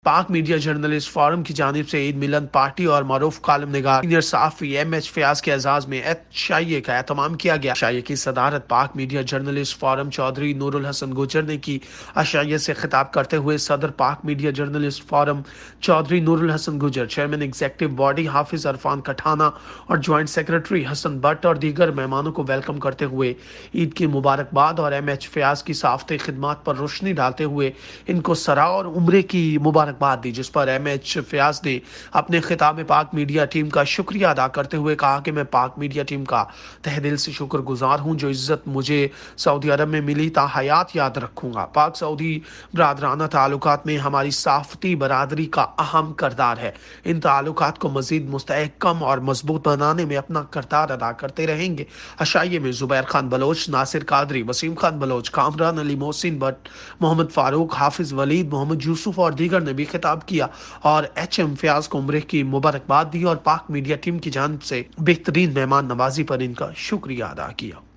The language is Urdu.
پاک میڈیا جرنلسٹ فورم کی جانب سے عید ملن پارٹی اور معروف کالم نگار سینئر صحافی ایم ایچ فیاض کے اعزاز میں عشائیے کا اہتمام کیا گیا۔ عشائیے کی صدارت پاک میڈیا جرنلسٹ فورم چودھری نور الحسن گجر نے کی۔ عشائیے سے خطاب کرتے ہوئے صدر پاک میڈیا جرنلسٹ فورم چودھری نور الحسن گجر، چیئرمین ایگزیکٹو باڈی حافظ عرفان کٹھانا اور جوائنٹ سیکرٹری حسن بٹ اور دیگر مہمانوں کو ویلکم کرتے ہوئے عید کی مبارکباد اور ایم ایچ فیاض کی صحافتی خدمات پر روشنی ڈالتے ہوئے ان کو سرا اور عمرے کی مبارکباد دی، جس پر ایم ایچ فیاض نے اپنے خطاب میں پاک میڈیا ٹیم کا شکریہ ادا کرتے ہوئے کہا کہ میں پاک میڈیا ٹیم کا تہ دل سے شکر گزار ہوں۔ جو عزت مجھے سعودی عرب میں ملی تا حیات یاد رکھوں گا۔ پاک سعودی برادرانہ تعلقات میں ہماری صحافتی برادری کا اہم کردار ہے۔ ان تعلقات کو مزید مستحکم اور مضبوط بنانے میں اپنا کردار ادا کرتے رہیں گے۔ عشائیے میں زبیر خان بلوچ، ناصر قادری، وسیم خان بلوچ، کامران علی محسن بٹ، محمد فاروق، حافظ ولید، محمد یوسف اور دیگر نے بھی خطاب کیا اور ایچ ایم فیاض کو عمرے کی مبارکباد دی اور پاک میڈیا ٹیم کی جانب سے بہترین مہمان نوازی پر ان کا شکریہ ادا کیا۔